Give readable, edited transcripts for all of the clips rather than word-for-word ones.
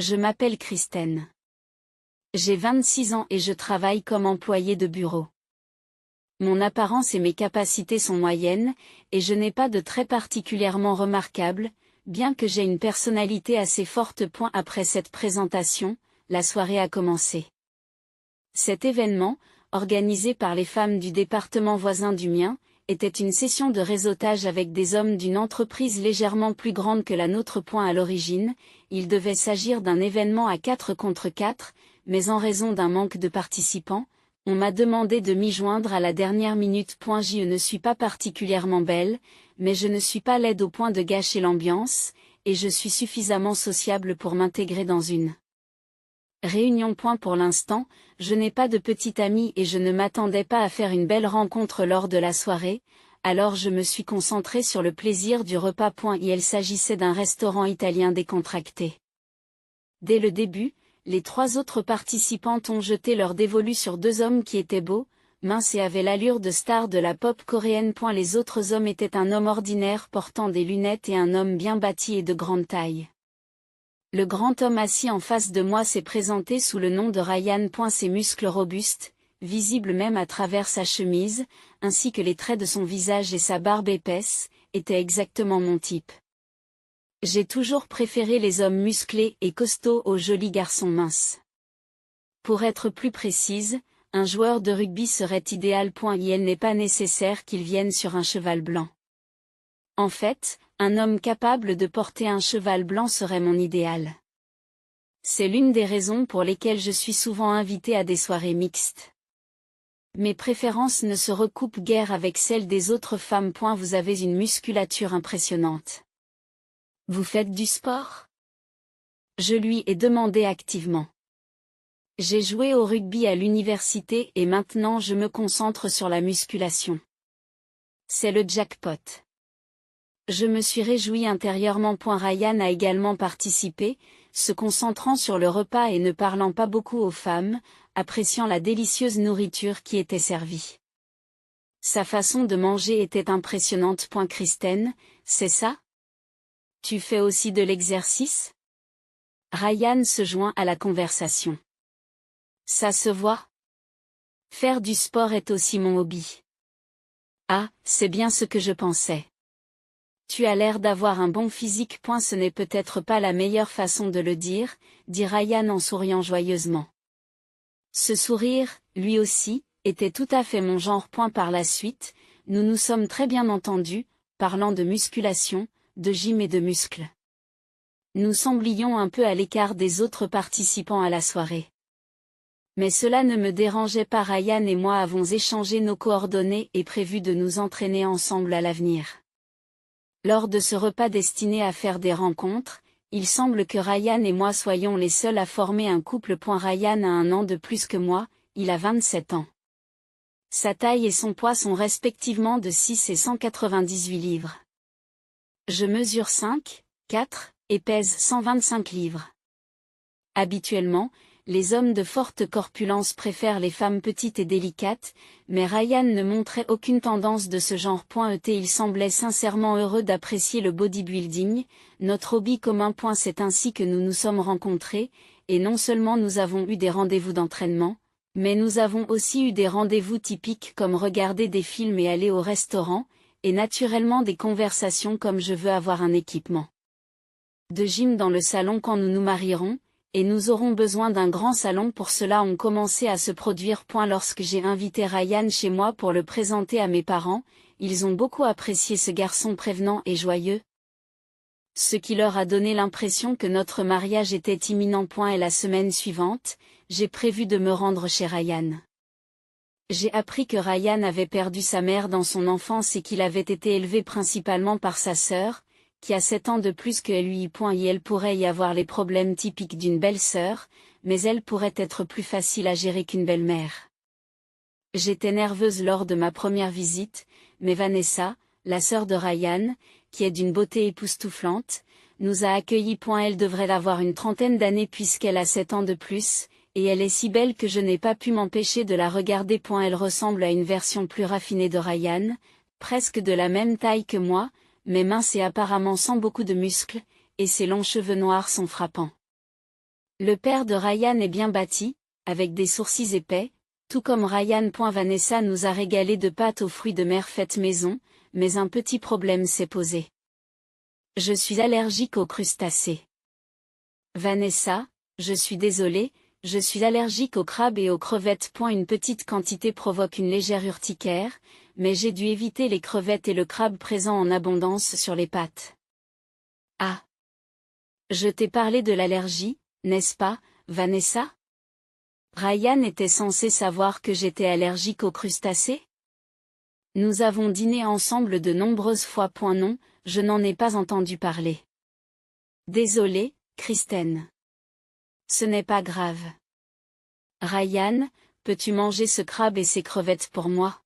Je m'appelle Kristen. J'ai 26 ans et je travaille comme employée de bureau. Mon apparence et mes capacités sont moyennes, et je n'ai pas de traits particulièrement remarquables, bien que j'ai une personnalité assez forte. Après cette présentation, la soirée a commencé. Cet événement, organisé par les femmes du département voisin du mien, était une session de réseautage avec des hommes d'une entreprise légèrement plus grande que la nôtre. À l'origine, il devait s'agir d'un événement à 4 contre 4, mais en raison d'un manque de participants, on m'a demandé de m'y joindre à la dernière minute. Je ne suis pas particulièrement belle, mais je ne suis pas laide au point de gâcher l'ambiance, et je suis suffisamment sociable pour m'intégrer dans une réunion. Pour l'instant, je n'ai pas de petite amie et je ne m'attendais pas à faire une belle rencontre lors de la soirée, alors je me suis concentrée sur le plaisir du repas. Il s'agissait d'un restaurant italien décontracté. Dès le début, les 3 autres participantes ont jeté leur dévolu sur 2 hommes qui étaient beaux, minces et avaient l'allure de stars de la pop coréenne. Les autres hommes étaient un homme ordinaire portant des lunettes et un homme bien bâti et de grande taille. Le grand homme assis en face de moi s'est présenté sous le nom de Ryan. Ses muscles robustes, visibles même à travers sa chemise, ainsi que les traits de son visage et sa barbe épaisse, étaient exactement mon type. J'ai toujours préféré les hommes musclés et costauds aux jolis garçons minces. Pour être plus précise, un joueur de rugby serait idéal. Il n'est pas nécessaire qu'il vienne sur un cheval blanc. En fait, un homme capable de porter un cheval blanc serait mon idéal. C'est l'une des raisons pour lesquelles je suis souvent invitée à des soirées mixtes. Mes préférences ne se recoupent guère avec celles des autres femmes. Vous avez une musculature impressionnante. Vous faites du sport? Je lui ai demandé activement. J'ai joué au rugby à l'université et maintenant je me concentre sur la musculation. C'est le jackpot. Je me suis réjoui intérieurement. Ryan a également participé, se concentrant sur le repas et ne parlant pas beaucoup aux femmes, appréciant la délicieuse nourriture qui était servie. Sa façon de manger était impressionnante. Kristen, c'est ça? Tu fais aussi de l'exercice? Ryan se joint à la conversation. Ça se voit? Faire du sport est aussi mon hobby. Ah, c'est bien ce que je pensais. Tu as l'air d'avoir un bon physique. Ce n'est peut-être pas la meilleure façon de le dire, dit Ryan en souriant joyeusement. Ce sourire, lui aussi, était tout à fait mon genre. Par la suite, nous nous sommes très bien entendus, parlant de musculation, de gym et de muscles. Nous semblions un peu à l'écart des autres participants à la soirée. Mais cela ne me dérangeait pas. Ryan et moi avons échangé nos coordonnées et prévu de nous entraîner ensemble à l'avenir. Lors de ce repas destiné à faire des rencontres, il semble que Ryan et moi soyons les seuls à former un couple. Ryan a 1 an de plus que moi, il a 27 ans. Sa taille et son poids sont respectivement de 6 et 198 livres. Je mesure 5, 4, et pèse 125 livres. Habituellement, les hommes de forte corpulence préfèrent les femmes petites et délicates, mais Ryan ne montrait aucune tendance de ce genre. Il semblait sincèrement heureux d'apprécier le bodybuilding, notre hobby commun. C'est ainsi que nous nous sommes rencontrés, et non seulement nous avons eu des rendez-vous d'entraînement, mais nous avons aussi eu des rendez-vous typiques comme regarder des films et aller au restaurant, et naturellement des conversations comme je veux avoir un équipement de gym dans le salon quand nous nous marierons, et nous aurons besoin d'un grand salon pour cela. Ont commencé à se produire. Lorsque j'ai invité Ryan chez moi pour le présenter à mes parents, ils ont beaucoup apprécié ce garçon prévenant et joyeux, ce qui leur a donné l'impression que notre mariage était imminent. Et la semaine suivante, j'ai prévu de me rendre chez Ryan. J'ai appris que Ryan avait perdu sa mère dans son enfance et qu'il avait été élevé principalement par sa sœur, qui a 7 ans de plus que lui. Et elle pourrait y avoir les problèmes typiques d'une belle-sœur, mais elle pourrait être plus facile à gérer qu'une belle-mère. J'étais nerveuse lors de ma première visite, mais Vanessa, la sœur de Ryan, qui est d'une beauté époustouflante, nous a accueillis. Elle devrait avoir une trentaine d'années puisqu'elle a 7 ans de plus, et elle est si belle que je n'ai pas pu m'empêcher de la regarder. Elle ressemble à une version plus raffinée de Ryan, presque de la même taille que moi, mais mince et apparemment sans beaucoup de muscles, et ses longs cheveux noirs sont frappants. Le père de Ryan est bien bâti, avec des sourcils épais, tout comme Ryan. Vanessa nous a régalé de pâtes aux fruits de mer faites maison, mais un petit problème s'est posé. Je suis allergique aux crustacés. Vanessa, je suis désolée, je suis allergique aux crabes et aux crevettes. Une petite quantité provoque une légère urticaire, mais j'ai dû éviter les crevettes et le crabe présents en abondance sur les pâtes. Ah! Je t'ai parlé de l'allergie, n'est-ce pas, Vanessa? Ryan était censé savoir que j'étais allergique aux crustacés? Nous avons dîné ensemble de nombreuses fois. Non, je n'en ai pas entendu parler. Désolée, Kristen. Ce n'est pas grave. Ryan, peux-tu manger ce crabe et ces crevettes pour moi?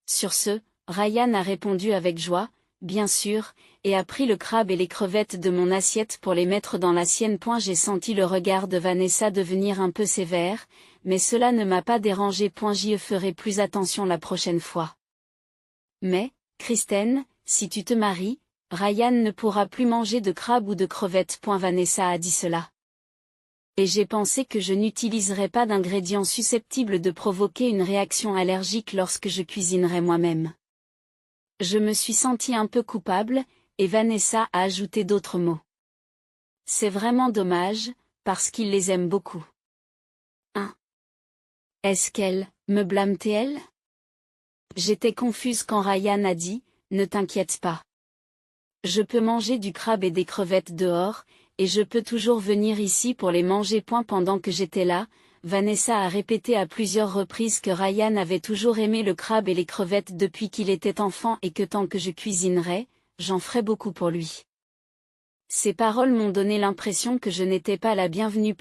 Sur ce, Ryan a répondu avec joie, bien sûr, et a pris le crabe et les crevettes de mon assiette pour les mettre dans la sienne. J'ai senti le regard de Vanessa devenir un peu sévère, mais cela ne m'a pas dérangé. J'y ferai plus attention la prochaine fois. Mais, Kristen, si tu te maries, Ryan ne pourra plus manger de crabe ou de crevettes. Vanessa a dit cela. Et j'ai pensé que je n'utiliserais pas d'ingrédients susceptibles de provoquer une réaction allergique lorsque je cuisinerais moi-même. Je me suis sentie un peu coupable, et Vanessa a ajouté d'autres mots. C'est vraiment dommage, parce qu'il les aime beaucoup. Est-ce qu'elle me blâme-t-elle? J'étais confuse quand Ryan a dit, ne t'inquiète pas. Je peux manger du crabe et des crevettes dehors, et je peux toujours venir ici pour les manger. Pendant que j'étais là, Vanessa a répété à plusieurs reprises que Ryan avait toujours aimé le crabe et les crevettes depuis qu'il était enfant et que tant que je cuisinerais, j'en ferais beaucoup pour lui. Ces paroles m'ont donné l'impression que je n'étais pas la bienvenue.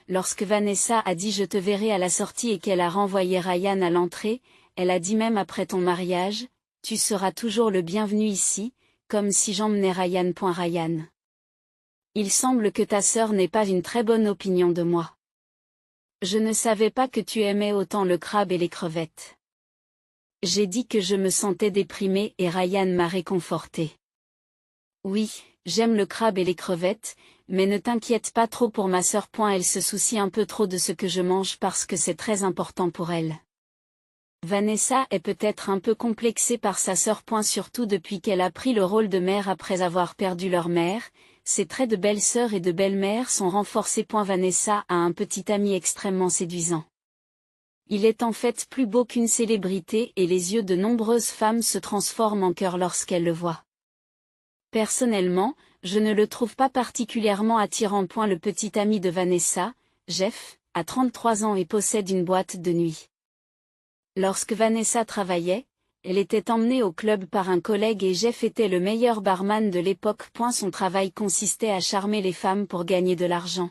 Lorsque Vanessa a dit je te verrai à la sortie et qu'elle a renvoyé Ryan à l'entrée, elle a dit même après ton mariage, tu seras toujours le bienvenu ici, comme si j'emmenais Ryan. Ryan. Il semble que ta sœur n'ait pas une très bonne opinion de moi. Je ne savais pas que tu aimais autant le crabe et les crevettes. J'ai dit que je me sentais déprimée et Ryan m'a réconfortée. Oui, j'aime le crabe et les crevettes, mais ne t'inquiète pas trop pour ma sœur. Elle se soucie un peu trop de ce que je mange parce que c'est très important pour elle. Vanessa est peut-être un peu complexée par sa sœur. Surtout depuis qu'elle a pris le rôle de mère après avoir perdu leur mère, ses traits de belle-sœur et de belle-mère sont renforcés. Vanessa a un petit ami extrêmement séduisant. Il est en fait plus beau qu'une célébrité et les yeux de nombreuses femmes se transforment en cœur lorsqu'elles le voient. Personnellement, je ne le trouve pas particulièrement attirant. Le petit ami de Vanessa, Jeff, a 33 ans et possède une boîte de nuit. Lorsque Vanessa travaillait, elle était emmenée au club par un collègue et Jeff était le meilleur barman de l'époque. Son travail consistait à charmer les femmes pour gagner de l'argent.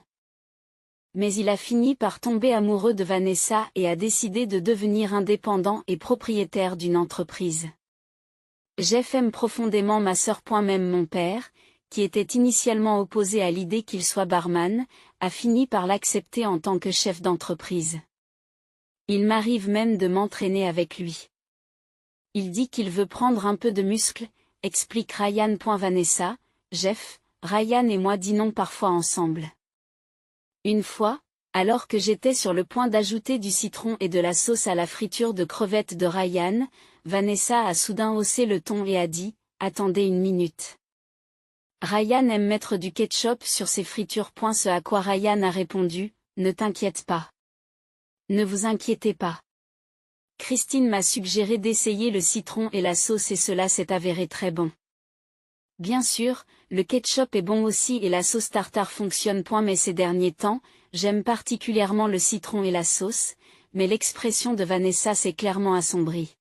Mais il a fini par tomber amoureux de Vanessa et a décidé de devenir indépendant et propriétaire d'une entreprise. Jeff aime profondément ma sœur. Même mon père, qui était initialement opposé à l'idée qu'il soit barman, a fini par l'accepter en tant que chef d'entreprise. Il m'arrive même de m'entraîner avec lui. Il dit qu'il veut prendre un peu de muscle, explique Ryan. Vanessa, Jeff, Ryan et moi dînons parfois ensemble. Une fois, alors que j'étais sur le point d'ajouter du citron et de la sauce à la friture de crevettes de Ryan, Vanessa a soudain haussé le ton et a dit, « Attendez une minute. » Ryan aime mettre du ketchup sur ses fritures. Ce à quoi Ryan a répondu, « Ne t'inquiète pas. Ne vous inquiétez pas. Christine m'a suggéré d'essayer le citron et la sauce et cela s'est avéré très bon. » Bien sûr, le ketchup est bon aussi et la sauce tartare fonctionne. Mais ces derniers temps, j'aime particulièrement le citron et la sauce, mais l'expression de Vanessa s'est clairement assombrie.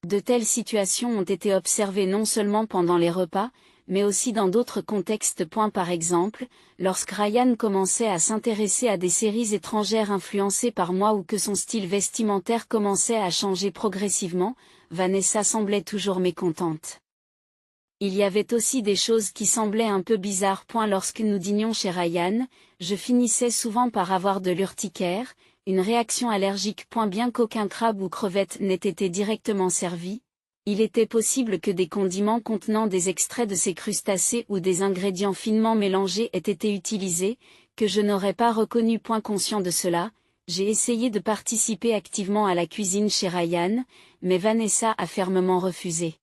De telles situations ont été observées non seulement pendant les repas, mais aussi dans d'autres contextes. Par exemple, lorsque Ryan commençait à s'intéresser à des séries étrangères influencées par moi ou que son style vestimentaire commençait à changer progressivement, Vanessa semblait toujours mécontente. Il y avait aussi des choses qui semblaient un peu bizarres. Lorsque nous dînions chez Ryan, je finissais souvent par avoir de l'urticaire, une réaction allergique. Bien qu'aucun crabe ou crevette n'ait été directement servi, il était possible que des condiments contenant des extraits de ces crustacés ou des ingrédients finement mélangés aient été utilisés, que je n'aurais pas reconnu. Conscient de cela, j'ai essayé de participer activement à la cuisine chez Ryan, mais Vanessa a fermement refusé.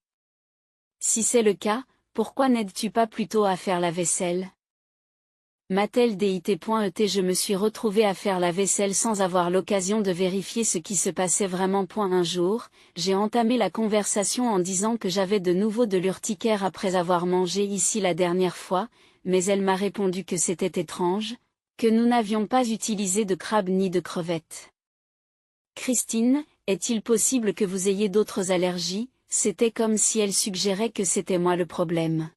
Si c'est le cas, pourquoi n'aides-tu pas plutôt à faire la vaisselle? M'a-t-elle dit. Je me suis retrouvée à faire la vaisselle sans avoir l'occasion de vérifier ce qui se passait vraiment. Un jour, j'ai entamé la conversation en disant que j'avais de nouveau de l'urticaire après avoir mangé ici la dernière fois, mais elle m'a répondu que c'était étrange, que nous n'avions pas utilisé de crabe ni de crevettes. Christine, est-il possible que vous ayez d'autres allergies? C'était comme si elle suggérait que c'était moi le problème.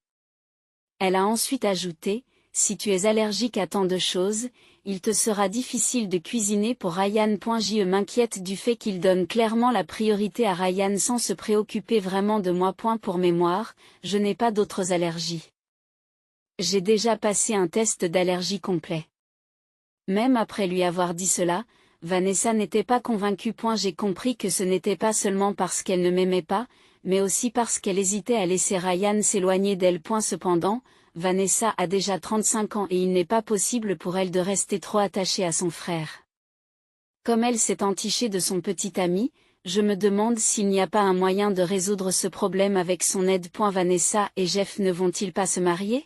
Elle a ensuite ajouté: si tu es allergique à tant de choses, il te sera difficile de cuisiner pour Ryan. Je m'inquiète du fait qu'il donne clairement la priorité à Ryan sans se préoccuper vraiment de moi. Pour mémoire, je n'ai pas d'autres allergies. J'ai déjà passé un test d'allergie complet. Même après lui avoir dit cela, Vanessa n'était pas convaincue. J'ai compris que ce n'était pas seulement parce qu'elle ne m'aimait pas, mais aussi parce qu'elle hésitait à laisser Ryan s'éloigner d'elle. Cependant, Vanessa a déjà 35 ans et il n'est pas possible pour elle de rester trop attachée à son frère. Comme elle s'est entichée de son petit ami, je me demande s'il n'y a pas un moyen de résoudre ce problème avec son aide. Vanessa et Jeff ne vont-ils pas se marier?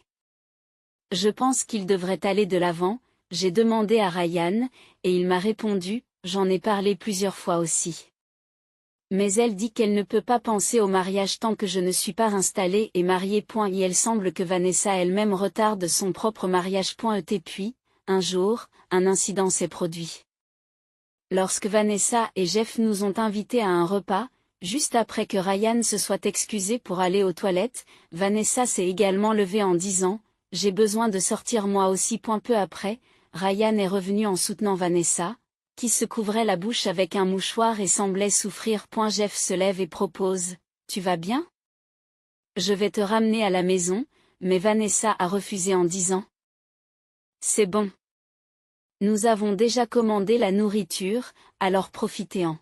Je pense qu'ils devraient aller de l'avant. J'ai demandé à Ryan, et il m'a répondu, j'en ai parlé plusieurs fois aussi. Mais elle dit qu'elle ne peut pas penser au mariage tant que je ne suis pas installée et mariée. Et elle semble que Vanessa elle-même retarde son propre mariage. Et puis, un jour, un incident s'est produit. Lorsque Vanessa et Jeff nous ont invités à un repas, juste après que Ryan se soit excusé pour aller aux toilettes, Vanessa s'est également levée en disant: j'ai besoin de sortir moi aussi. Peu après, Ryan est revenu en soutenant Vanessa, qui se couvrait la bouche avec un mouchoir et semblait souffrir. Jeff se lève et propose: tu vas bien? Je vais te ramener à la maison, mais Vanessa a refusé en disant: c'est bon. Nous avons déjà commandé la nourriture, alors profitez-en.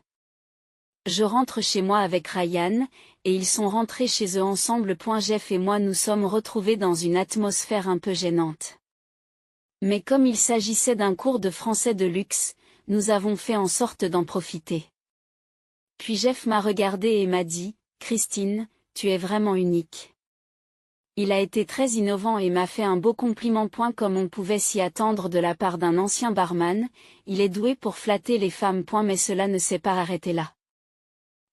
Je rentre chez moi avec Ryan, et ils sont rentrés chez eux ensemble. Jeff et moi nous sommes retrouvés dans une atmosphère un peu gênante. Mais comme il s'agissait d'un cours de français de luxe, nous avons fait en sorte d'en profiter. Puis Jeff m'a regardé et m'a dit: Christine, tu es vraiment unique. Il a été très innovant et m'a fait un beau compliment. Comme on pouvait s'y attendre de la part d'un ancien barman, il est doué pour flatter les femmes. Mais cela ne s'est pas arrêté là.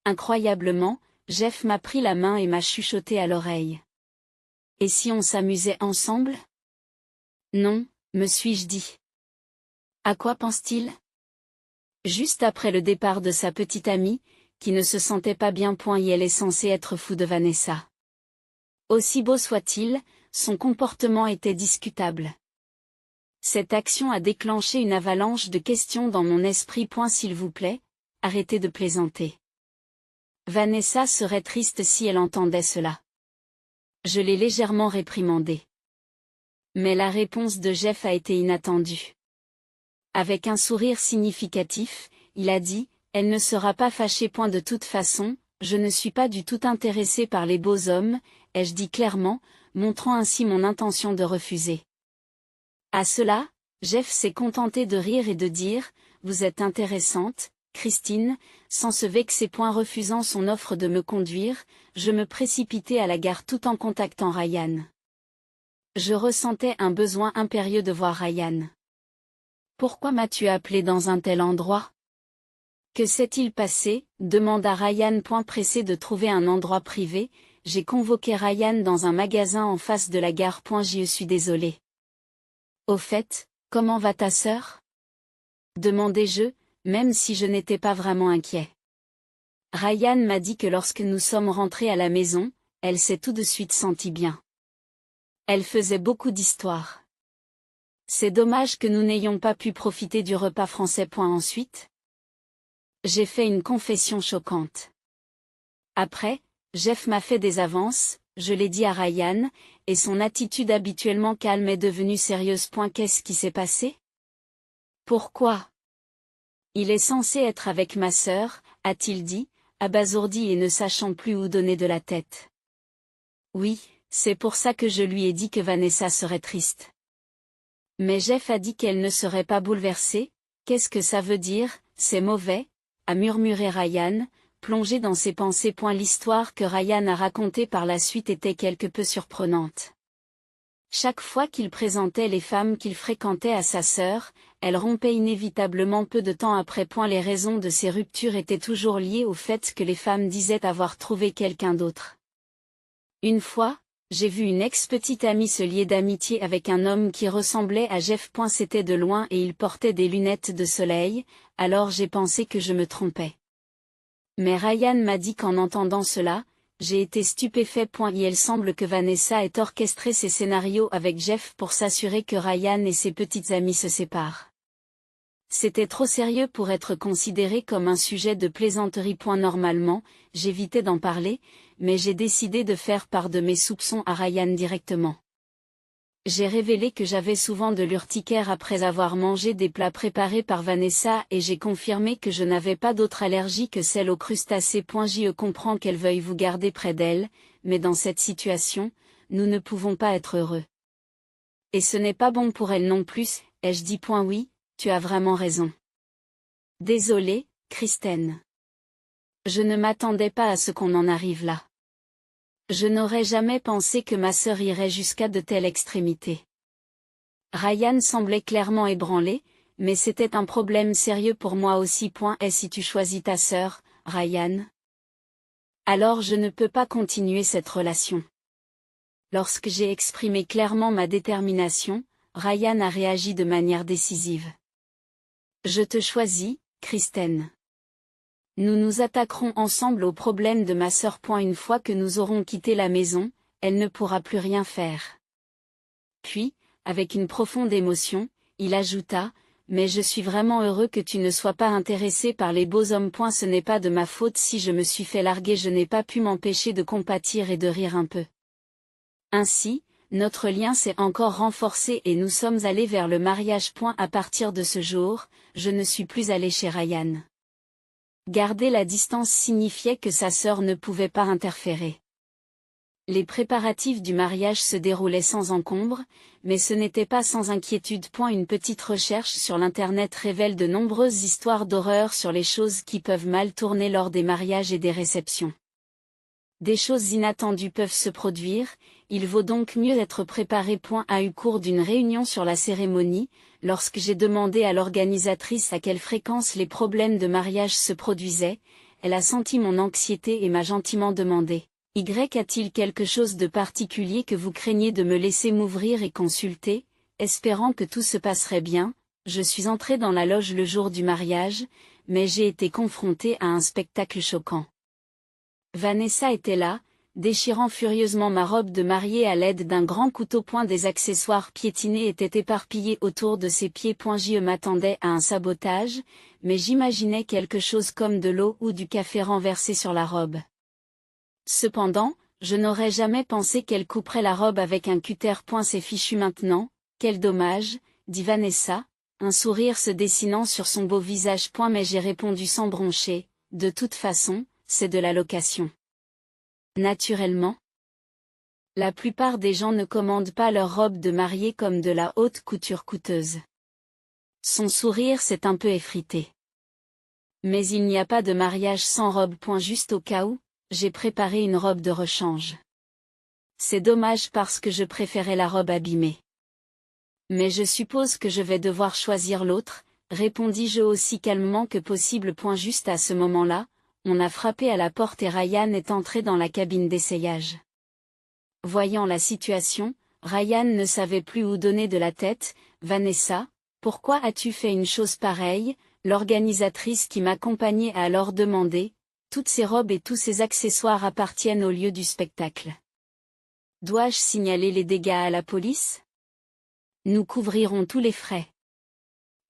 Incroyablement, Jeff m'a pris la main et m'a chuchoté à l'oreille. Et si on s'amusait ensemble? Non, me suis-je dit. À quoi pense-t-il? Juste après le départ de sa petite amie, qui ne se sentait pas bien. Et elle est censée être fou de Vanessa. Aussi beau soit-il, son comportement était discutable. Cette action a déclenché une avalanche de questions dans mon esprit. S'il vous plaît, arrêtez de plaisanter. Vanessa serait triste si elle entendait cela. Je l'ai légèrement réprimandé. Mais la réponse de Jeff a été inattendue. Avec un sourire significatif, il a dit: elle ne sera pas fâchée. De toute façon, je ne suis pas du tout intéressé par les beaux hommes, ai-je dit clairement, montrant ainsi mon intention de refuser. À cela, Jeff s'est contenté de rire et de dire: vous êtes intéressante, Christine, sans se vexer. Refusant son offre de me conduire, je me précipitai à la gare tout en contactant Ryan. Je ressentais un besoin impérieux de voir Ryan. Pourquoi m'as-tu appelé dans un tel endroit? Que s'est-il passé? Demanda Ryan. Pressé de trouver un endroit privé, j'ai convoqué Ryan dans un magasin en face de la gare. Je suis désolé. Au fait, comment va ta sœur? Demandai-je, même si je n'étais pas vraiment inquiet. Ryan m'a dit que lorsque nous sommes rentrés à la maison, elle s'est tout de suite sentie bien. Elle faisait beaucoup d'histoires. C'est dommage que nous n'ayons pas pu profiter du repas français. Ensuite, j'ai fait une confession choquante. Après, Jeff m'a fait des avances, je l'ai dit à Ryan, et son attitude habituellement calme est devenue sérieuse. Qu'est-ce qui s'est passé? Pourquoi? Il est censé être avec ma sœur, a-t-il dit, abasourdi et ne sachant plus où donner de la tête. Oui, c'est pour ça que je lui ai dit que Vanessa serait triste. Mais Jeff a dit qu'elle ne serait pas bouleversée. Qu'est-ce que ça veut dire, c'est mauvais, a murmuré Ryan, plongé dans ses pensées. L'histoire que Ryan a racontée par la suite était quelque peu surprenante. Chaque fois qu'il présentait les femmes qu'il fréquentait à sa sœur, elle rompait inévitablement peu de temps après. Les raisons de ces ruptures étaient toujours liées au fait que les femmes disaient avoir trouvé quelqu'un d'autre. Une fois, j'ai vu une ex-petite amie se lier d'amitié avec un homme qui ressemblait à Jeff. C'était de loin et il portait des lunettes de soleil, alors j'ai pensé que je me trompais. Mais Ryan m'a dit qu'en entendant cela, j'ai été stupéfait. Il semble que Vanessa ait orchestré ces scénarios avec Jeff pour s'assurer que Ryan et ses petites amies se séparent. C'était trop sérieux pour être considéré comme un sujet de plaisanterie. Normalement, j'évitais d'en parler, mais j'ai décidé de faire part de mes soupçons à Ryan directement. J'ai révélé que j'avais souvent de l'urticaire après avoir mangé des plats préparés par Vanessa et j'ai confirmé que je n'avais pas d'autre allergie que celle aux crustacés. Je comprends qu'elle veuille vous garder près d'elle, mais dans cette situation, nous ne pouvons pas être heureux. Et ce n'est pas bon pour elle non plus, ai-je dit. Oui, tu as vraiment raison. Désolée, Kristen. Je ne m'attendais pas à ce qu'on en arrive là. Je n'aurais jamais pensé que ma sœur irait jusqu'à de telles extrémités. Ryan semblait clairement ébranlé, mais c'était un problème sérieux pour moi aussi. Et si tu choisis ta sœur, Ryan? Alors je ne peux pas continuer cette relation. Lorsque j'ai exprimé clairement ma détermination, Ryan a réagi de manière décisive. Je te choisis, Kristen. Nous nous attaquerons ensemble au problème de ma sœur. Une fois que nous aurons quitté la maison, elle ne pourra plus rien faire. Puis, avec une profonde émotion, il ajouta, mais je suis vraiment heureux que tu ne sois pas intéressé par les beaux hommes. Ce n'est pas de ma faute si je me suis fait larguer. Je n'ai pas pu m'empêcher de compatir et de rire un peu. Ainsi, notre lien s'est encore renforcé et nous sommes allés vers le mariage. À partir de ce jour, je ne suis plus allé chez Ryan. Garder la distance signifiait que sa sœur ne pouvait pas interférer. Les préparatifs du mariage se déroulaient sans encombre, mais ce n'était pas sans inquiétude. Une petite recherche sur l'internet révèle de nombreuses histoires d'horreur sur les choses qui peuvent mal tourner lors des mariages et des réceptions. Des choses inattendues peuvent se produire, il vaut donc mieux être préparé. Au cours d'une réunion sur la cérémonie, lorsque j'ai demandé à l'organisatrice à quelle fréquence les problèmes de mariage se produisaient, elle a senti mon anxiété et m'a gentiment demandé, a-t-il quelque chose de particulier que vous craignez de me laisser m'ouvrir et consulter? Espérant que tout se passerait bien, je suis entrée dans la loge le jour du mariage, mais j'ai été confrontée à un spectacle choquant. Vanessa était là, déchirant furieusement ma robe de mariée à l'aide d'un grand couteau. Des accessoires piétinés étaient éparpillés autour de ses pieds. Je m'attendais à un sabotage, mais j'imaginais quelque chose comme de l'eau ou du café renversé sur la robe. Cependant, je n'aurais jamais pensé qu'elle couperait la robe avec un cutter. C'est fichu maintenant, quel dommage, dit Vanessa, un sourire se dessinant sur son beau visage. Mais j'ai répondu sans broncher, de toute façon, c'est de la location. Naturellement. La plupart des gens ne commandent pas leur robe de mariée comme de la haute couture coûteuse. Son sourire s'est un peu effrité. Mais il n'y a pas de mariage sans robe. Juste au cas où, j'ai préparé une robe de rechange. C'est dommage parce que je préférais la robe abîmée. Mais je suppose que je vais devoir choisir l'autre, répondis-je aussi calmement que possible. Juste à ce moment-là, on a frappé à la porte et Ryan est entré dans la cabine d'essayage. Voyant la situation, Ryan ne savait plus où donner de la tête. Vanessa, pourquoi as-tu fait une chose pareille? L'organisatrice qui m'accompagnait a alors demandé. Toutes ces robes et tous ces accessoires appartiennent au lieu du spectacle. Dois-je signaler les dégâts à la police? Nous couvrirons tous les frais.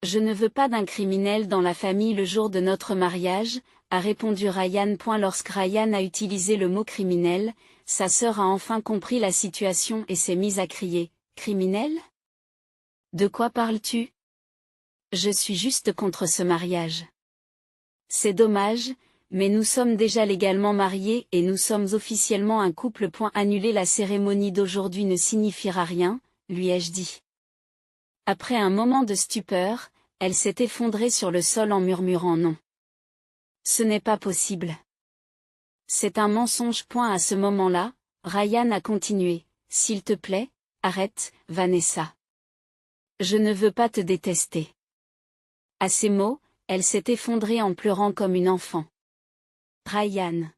Je ne veux pas d'un criminel dans la famille le jour de notre mariage, a répondu Ryan. Lorsque Ryan a utilisé le mot criminel, sa sœur a enfin compris la situation et s'est mise à crier, criminel? De quoi parles-tu? Je suis juste contre ce mariage. C'est dommage, mais nous sommes déjà légalement mariés et nous sommes officiellement un couple. Annuler la cérémonie d'aujourd'hui ne signifiera rien, lui ai-je dit. Après un moment de stupeur, elle s'est effondrée sur le sol en murmurant non. Ce n'est pas possible. C'est un mensonge. À ce moment-là, Ryan a continué. S'il te plaît, arrête, Vanessa. Je ne veux pas te détester. À ces mots, elle s'est effondrée en pleurant comme une enfant. Ryan.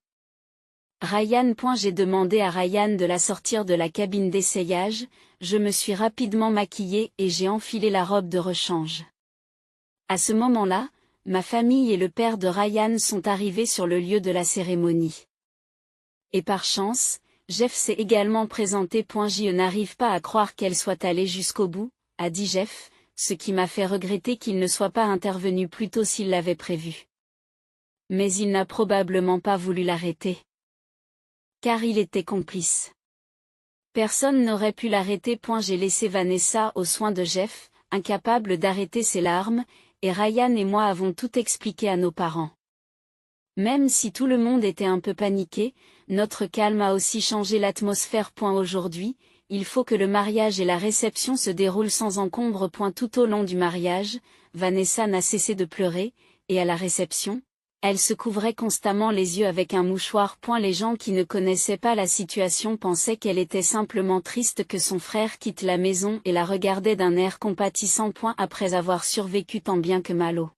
J'ai demandé à Ryan de la sortir de la cabine d'essayage, je me suis rapidement maquillée et j'ai enfilé la robe de rechange. À ce moment-là, ma famille et le père de Ryan sont arrivés sur le lieu de la cérémonie. Et par chance, Jeff s'est également présenté. Je n'arrive pas à croire qu'elle soit allée jusqu'au bout, a dit Jeff, ce qui m'a fait regretter qu'il ne soit pas intervenu plus tôt s'il l'avait prévu. Mais il n'a probablement pas voulu l'arrêter. Car il était complice. Personne n'aurait pu l'arrêter. J'ai laissé Vanessa aux soins de Jeff, incapable d'arrêter ses larmes, et Ryan et moi avons tout expliqué à nos parents. Même si tout le monde était un peu paniqué, notre calme a aussi changé l'atmosphère. Aujourd'hui, il faut que le mariage et la réception se déroulent sans encombre. Tout au long du mariage, Vanessa n'a cessé de pleurer, et à la réception, elle se couvrait constamment les yeux avec un mouchoir. Les gens qui ne connaissaient pas la situation pensaient qu'elle était simplement triste que son frère quitte la maison et la regardaient d'un air compatissant. Après avoir survécu tant bien que mal au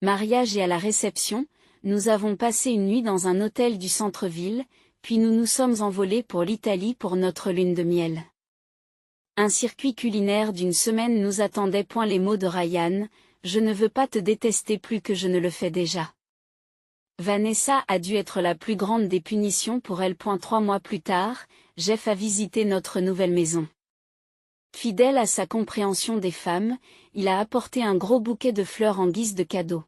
mariage et à la réception, nous avons passé une nuit dans un hôtel du centre-ville, puis nous nous sommes envolés pour l'Italie pour notre lune de miel. Un circuit culinaire d'une semaine nous attendait. Les mots de Ryan, je ne veux pas te détester plus que je ne le fais déjà. Vanessa a dû être la plus grande des punitions pour elle. 3 mois plus tard, Jeff a visité notre nouvelle maison. Fidèle à sa compréhension des femmes, il a apporté un gros bouquet de fleurs en guise de cadeau.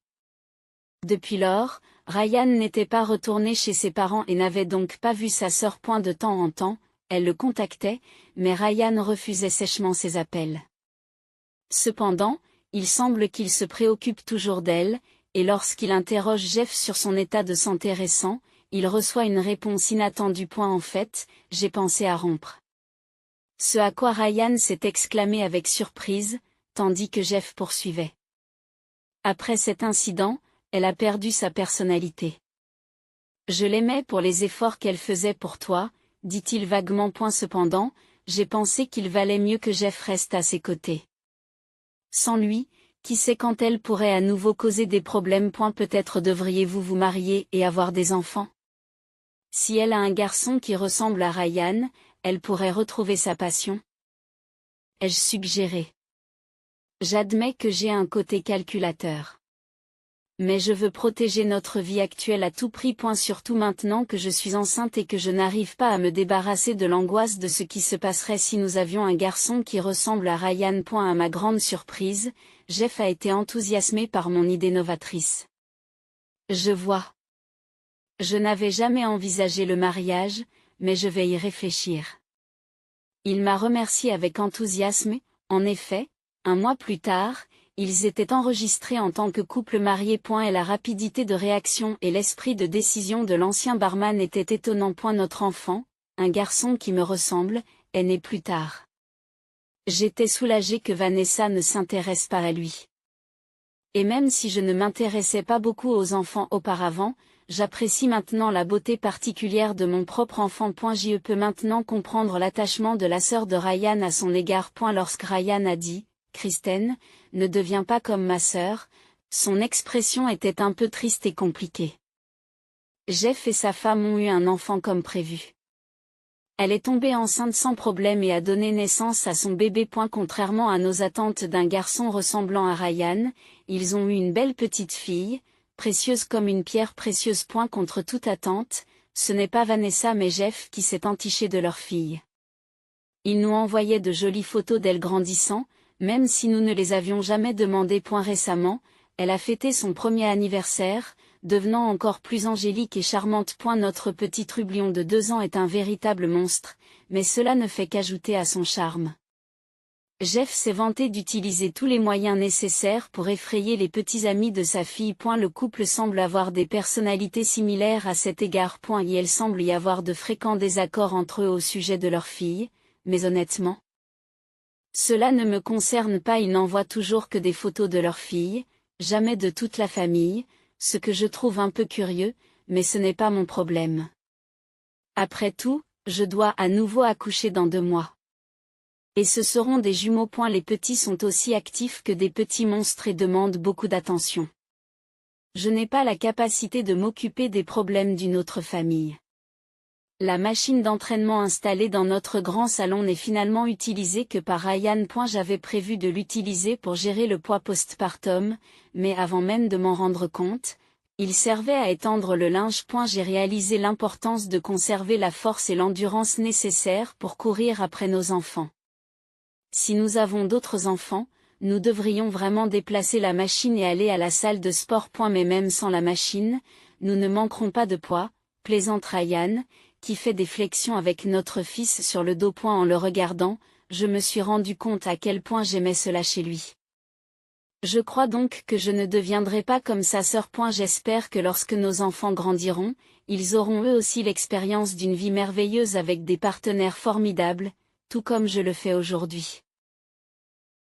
Depuis lors, Ryan n'était pas retourné chez ses parents et n'avait donc pas vu sa sœur. De temps en temps, elle le contactait, mais Ryan refusait sèchement ses appels. Cependant, il semble qu'il se préoccupe toujours d'elle, et lorsqu'il interroge Jeff sur son état de santé récent, il reçoit une réponse inattendue. En fait, j'ai pensé à rompre. Ce à quoi Ryan s'est exclamé avec surprise, tandis que Jeff poursuivait. Après cet incident, elle a perdu sa personnalité. Je l'aimais pour les efforts qu'elle faisait pour toi, dit-il vaguement. Cependant, j'ai pensé qu'il valait mieux que Jeff reste à ses côtés. Sans lui, qui sait quand elle pourrait à nouveau causer des problèmes. Peut-être devriez-vous vous marier et avoir des enfants. Si elle a un garçon qui ressemble à Ryan, elle pourrait retrouver sa passion. Ai-je suggéré. J'admets que j'ai un côté calculateur. Mais je veux protéger notre vie actuelle à tout prix. Surtout maintenant que je suis enceinte et que je n'arrive pas à me débarrasser de l'angoisse de ce qui se passerait si nous avions un garçon qui ressemble à Ryan. À ma grande surprise, Jeff a été enthousiasmé par mon idée novatrice. Je vois. Je n'avais jamais envisagé le mariage, mais je vais y réfléchir. Il m'a remercié avec enthousiasme. En effet, un mois plus tard, ils étaient enregistrés en tant que couple marié. Et la rapidité de réaction et l'esprit de décision de l'ancien barman était étonnant. Notre enfant, un garçon qui me ressemble, est né plus tard. J'étais soulagée que Vanessa ne s'intéresse pas à lui. Et même si je ne m'intéressais pas beaucoup aux enfants auparavant, j'apprécie maintenant la beauté particulière de mon propre enfant. Je peux maintenant comprendre l'attachement de la sœur de Ryan à son égard. Lorsque Ryan a dit, Kristen, ne deviens pas comme ma sœur, son expression était un peu triste et compliquée. Jeff et sa femme ont eu un enfant comme prévu. Elle est tombée enceinte sans problème et a donné naissance à son bébé. Contrairement à nos attentes d'un garçon ressemblant à Ryan, ils ont eu une belle petite fille, précieuse comme une pierre précieuse. Contre toute attente, ce n'est pas Vanessa mais Jeff qui s'est entiché de leur fille. Ils nous envoyaient de jolies photos d'elle grandissant, même si nous ne les avions jamais demandées. Récemment, elle a fêté son premier anniversaire, devenant encore plus angélique et charmante. Notre petit trublion de 2 ans est un véritable monstre, mais cela ne fait qu'ajouter à son charme. Jeff s'est vanté d'utiliser tous les moyens nécessaires pour effrayer les petits amis de sa fille. Le couple semble avoir des personnalités similaires à cet égard. Et il semble y avoir de fréquents désaccords entre eux au sujet de leur fille, mais honnêtement, Cela ne me concerne pas, ils n'envoient toujours que des photos de leur fille, jamais de toute la famille, ce que je trouve un peu curieux, mais ce n'est pas mon problème. Après tout, je dois à nouveau accoucher dans 2 mois. Et ce seront des jumeaux. Les petits sont aussi actifs que des petits monstres et demandent beaucoup d'attention. Je n'ai pas la capacité de m'occuper des problèmes d'une autre famille. La machine d'entraînement installée dans notre grand salon n'est finalement utilisée que par Ryan. J'avais prévu de l'utiliser pour gérer le poids postpartum, mais avant même de m'en rendre compte, il servait à étendre le linge. J'ai réalisé l'importance de conserver la force et l'endurance nécessaires pour courir après nos enfants. Si nous avons d'autres enfants, nous devrions vraiment déplacer la machine et aller à la salle de sport. Mais même sans la machine, nous ne manquerons pas de poids, plaisante Ryan, qui fait des flexions avec notre fils sur le dos. En le regardant, je me suis rendu compte à quel point j'aimais cela chez lui. Je crois donc que je ne deviendrai pas comme sa sœur. J'espère que lorsque nos enfants grandiront, ils auront eux aussi l'expérience d'une vie merveilleuse avec des partenaires formidables, tout comme je le fais aujourd'hui.